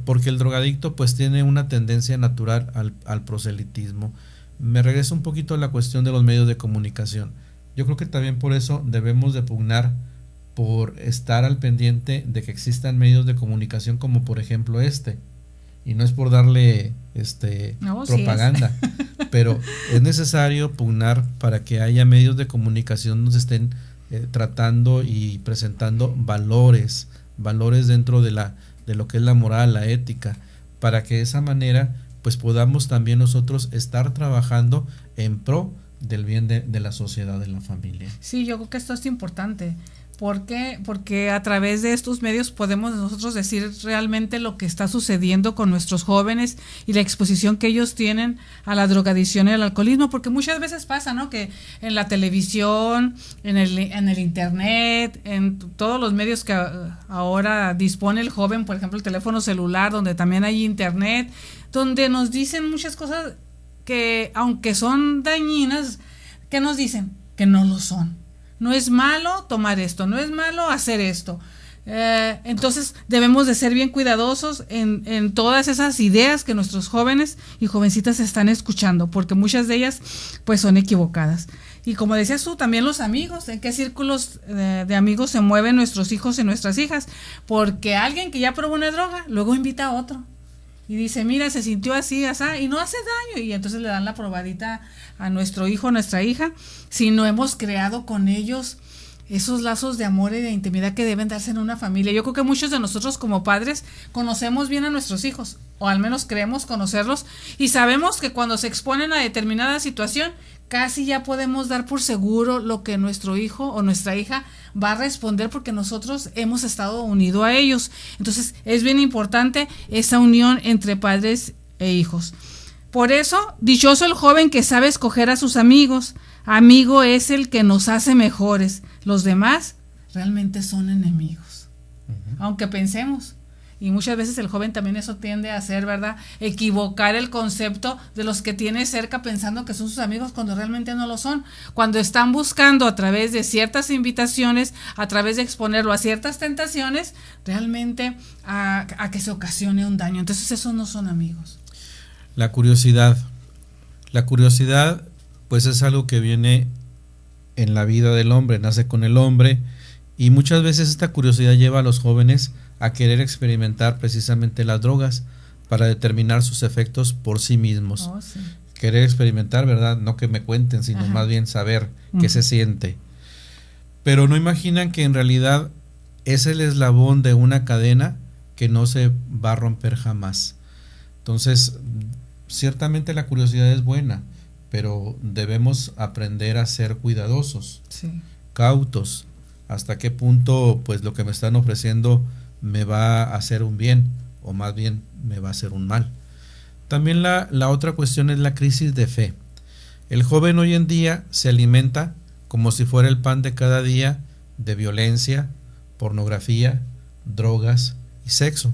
porque el drogadicto pues tiene una tendencia natural al proselitismo. Me regreso un poquito a la cuestión de los medios de comunicación. Yo creo que también por eso debemos de pugnar por estar al pendiente de que existan medios de comunicación como por ejemplo y no es por darle propaganda, sí pero es necesario pugnar para que haya medios de comunicación donde estén tratando y presentando valores dentro de lo que es la moral, la ética, para que de esa manera pues podamos también nosotros estar trabajando en pro del bien de la sociedad, de la familia. Sí, yo creo que esto es importante. ¿Por qué? Porque a través de estos medios podemos nosotros decir realmente lo que está sucediendo con nuestros jóvenes y la exposición que ellos tienen a la drogadicción y al alcoholismo, porque muchas veces pasa, ¿no?, que en la televisión, en el internet, en todos los medios que ahora dispone el joven, por ejemplo el teléfono celular, donde también hay internet, donde nos dicen muchas cosas que aunque son dañinas, ¿qué nos dicen? Que no lo son. No es malo tomar esto, no es malo hacer esto. Entonces debemos de ser bien cuidadosos en todas esas ideas que nuestros jóvenes y jovencitas están escuchando, porque muchas de ellas pues son equivocadas. Y como decías tú, también los amigos, ¿en qué círculos de amigos se mueven nuestros hijos y nuestras hijas? Porque alguien que ya probó una droga, luego invita a otro y dice, mira, se sintió así, así, y no hace daño, y entonces le dan la probadita a nuestro hijo o nuestra hija, si no hemos creado con ellos esos lazos de amor y de intimidad que deben darse en una familia. Yo creo que muchos de nosotros como padres conocemos bien a nuestros hijos, o al menos creemos conocerlos, y sabemos que cuando se exponen a determinada situación, casi ya podemos dar por seguro lo que nuestro hijo o nuestra hija va a responder, porque nosotros hemos estado unidos a ellos. Entonces es bien importante esa unión entre padres e hijos. Por eso, dichoso el joven que sabe escoger a sus amigos. Amigo es el que nos hace mejores. Los demás realmente son enemigos, aunque pensemos. Y muchas veces el joven también eso tiende a hacer, ¿verdad? Equivocar el concepto de los que tiene cerca pensando que son sus amigos cuando realmente no lo son. Cuando están buscando a través de ciertas invitaciones, a través de exponerlo a ciertas tentaciones, realmente a que se ocasione un daño. Entonces esos no son amigos. La curiosidad pues es algo que viene en la vida del hombre, nace con el hombre, y muchas veces esta curiosidad lleva a los jóvenes a querer experimentar precisamente las drogas para determinar sus efectos por sí mismos. Sí. Querer experimentar, ¿verdad? No que me cuenten, sino más bien saber qué se siente. Pero no imaginan que en realidad es el eslabón de una cadena que no se va a romper jamás. Entonces, ciertamente la curiosidad es buena, pero debemos aprender a ser cuidadosos, cautos, hasta qué punto pues lo que me están ofreciendo me va a hacer un bien, o más bien me va a hacer un mal. También la otra cuestión es la crisis de fe. El joven hoy en día se alimenta como si fuera el pan de cada día de violencia, pornografía, drogas y sexo.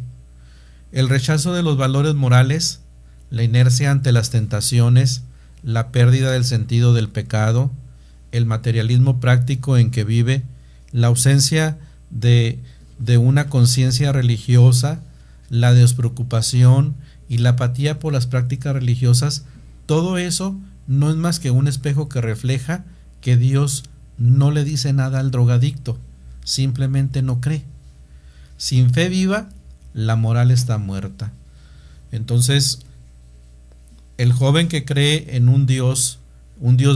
El rechazo de los valores morales, la inercia ante las tentaciones, la pérdida del sentido del pecado, el materialismo práctico en que vive, la ausencia de una conciencia religiosa, la despreocupación y la apatía por las prácticas religiosas, todo eso no es más que un espejo que refleja que Dios no le dice nada al drogadicto, simplemente no cree. Sin fe viva, la moral está muerta. Entonces, el joven que cree en un Dios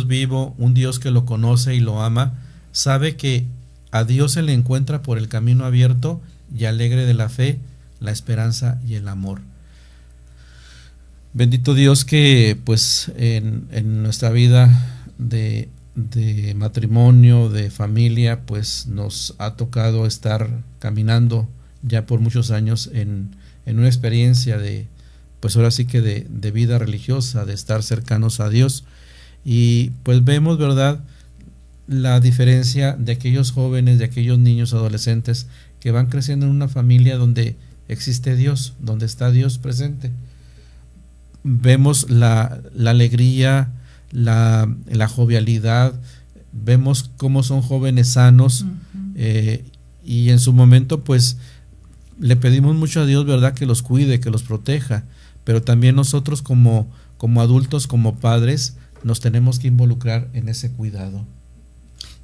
vivo, un Dios que lo conoce y lo ama, sabe que a Dios se le encuentra por el camino abierto y alegre de la fe, la esperanza y el amor. Bendito Dios que pues en nuestra vida de matrimonio, de familia, pues nos ha tocado estar caminando ya por muchos años en una experiencia de, pues ahora sí que de vida religiosa, de estar cercanos a Dios, y pues vemos, ¿verdad?, la diferencia de aquellos jóvenes, de aquellos niños, adolescentes que van creciendo en una familia donde existe Dios, donde está Dios presente. Vemos la alegría, la jovialidad, vemos cómo son jóvenes sanos, y en su momento pues le pedimos mucho a Dios, ¿verdad?, que los cuide, que los proteja, pero también nosotros como adultos, como padres, nos tenemos que involucrar en ese cuidado.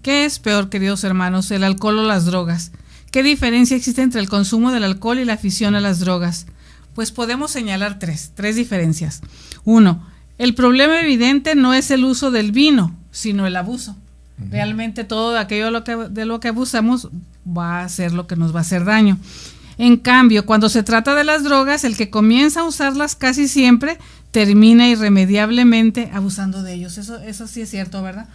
¿Qué es peor, queridos hermanos, el alcohol o las drogas? ¿Qué diferencia existe entre el consumo del alcohol y la afición a las drogas? Pues podemos señalar tres diferencias. 1. El problema evidente no es el uso del vino, sino el abuso. Realmente todo aquello de lo que abusamos va a ser lo que nos va a hacer daño. En cambio, cuando se trata de las drogas, el que comienza a usarlas casi siempre termina irremediablemente abusando de ellos. Eso sí es cierto, ¿verdad?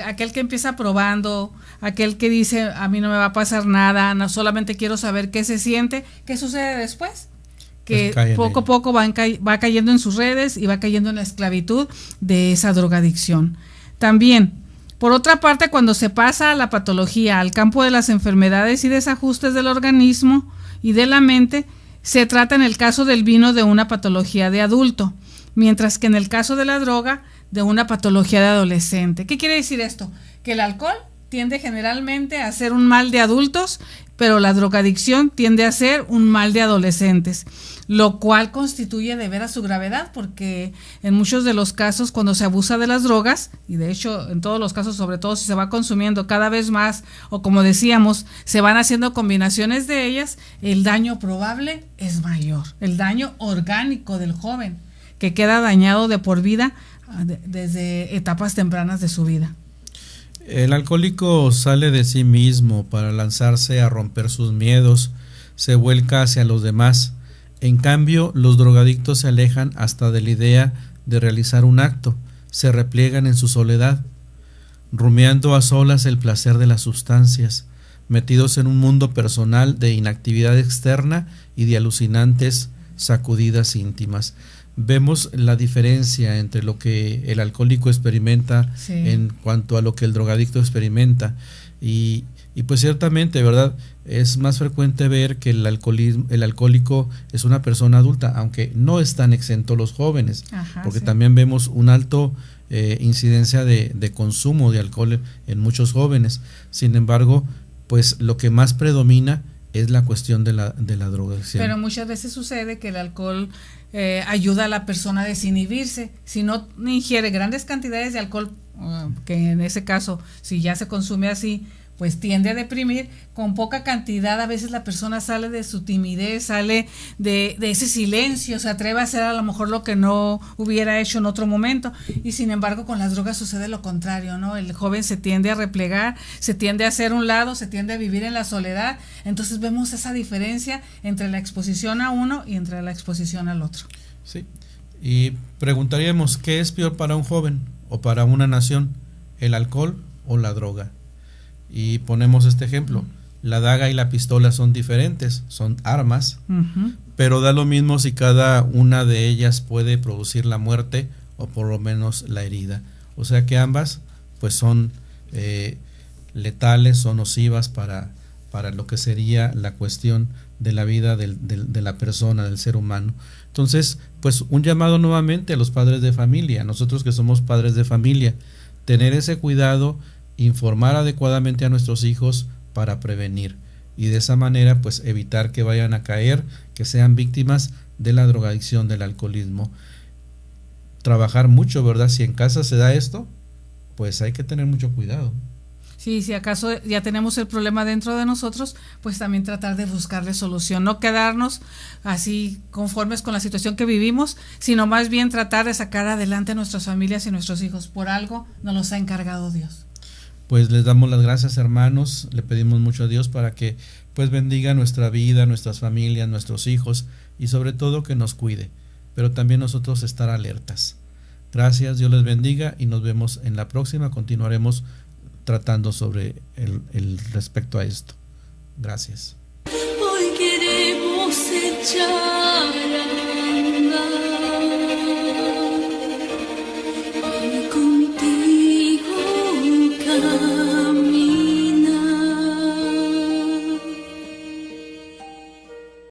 Aquel que empieza probando, aquel que dice a mí no me va a pasar nada, no, solamente quiero saber qué se siente, ¿qué sucede después? Que pues poco a poco va cayendo en sus redes y va cayendo en la esclavitud de esa drogadicción. También, por otra parte, cuando se pasa a la patología, al campo de las enfermedades y desajustes del organismo y de la mente, se trata en el caso del vino de una patología de adulto, mientras que en el caso de la droga de una patología de adolescente. ¿Qué quiere decir esto? Que el alcohol tiende generalmente a ser un mal de adultos, pero la drogadicción tiende a ser un mal de adolescentes, lo cual constituye de veras su gravedad, porque en muchos de los casos cuando se abusa de las drogas, y de hecho en todos los casos, sobre todo si se va consumiendo cada vez más, o como decíamos, se van haciendo combinaciones de ellas, el daño probable es mayor, el daño orgánico del joven, que queda dañado de por vida desde etapas tempranas de su vida. El alcohólico sale de sí mismo para lanzarse a romper sus miedos, se vuelca hacia los demás. En cambio, los drogadictos se alejan hasta de la idea de realizar un acto, se repliegan en su soledad, rumiando a solas el placer de las sustancias, metidos en un mundo personal de inactividad externa y de alucinantes sacudidas íntimas. Vemos la diferencia entre lo que el alcohólico experimenta en cuanto a lo que el drogadicto experimenta, y pues ciertamente, ¿verdad? Es más frecuente ver que el alcohólico es una persona adulta, aunque no están exentos los jóvenes, porque también vemos un alto incidencia de consumo de alcohol en muchos jóvenes. Sin embargo, pues lo que más predomina es la cuestión de la drogadicción. Pero muchas veces sucede que el alcohol ayuda a la persona a desinhibirse. Si no ingiere grandes cantidades de alcohol, que en ese caso, si ya se consume así, pues tiende a deprimir. Con poca cantidad a veces la persona sale de su timidez, sale de ese silencio, se atreve a hacer a lo mejor lo que no hubiera hecho en otro momento, y sin embargo con las drogas sucede lo contrario, ¿no? El joven se tiende a replegar, se tiende a hacer un lado, se tiende a vivir en la soledad. Entonces vemos esa diferencia entre la exposición a uno y entre la exposición al otro. Sí, y preguntaríamos, ¿qué es peor para un joven o para una nación, el alcohol o la droga? Y ponemos este ejemplo: la daga y la pistola son diferentes, son armas, pero da lo mismo si cada una de ellas puede producir la muerte o por lo menos la herida. O sea que ambas pues son letales, son nocivas para lo que sería la cuestión de la vida de la persona, del ser humano. Entonces, pues un llamado nuevamente a los padres de familia, nosotros que somos padres de familia, tener ese cuidado, informar adecuadamente a nuestros hijos para prevenir, y de esa manera pues evitar que vayan a caer, que sean víctimas de la drogadicción, del alcoholismo. Trabajar mucho, ¿verdad? Si en casa se da esto, pues hay que tener mucho cuidado. Sí, si acaso ya tenemos el problema dentro de nosotros, pues también tratar de buscarle solución, no quedarnos así conformes con la situación que vivimos, sino más bien tratar de sacar adelante a nuestras familias y nuestros hijos. Por algo nos los ha encargado Dios. Pues les damos las gracias, hermanos, le pedimos mucho a Dios para que pues bendiga nuestra vida, nuestras familias, nuestros hijos, y sobre todo que nos cuide, pero también nosotros estar alertas. Gracias, Dios les bendiga, y nos vemos en la próxima. Continuaremos tratando sobre el respecto a esto. Gracias. Hoy queremos echar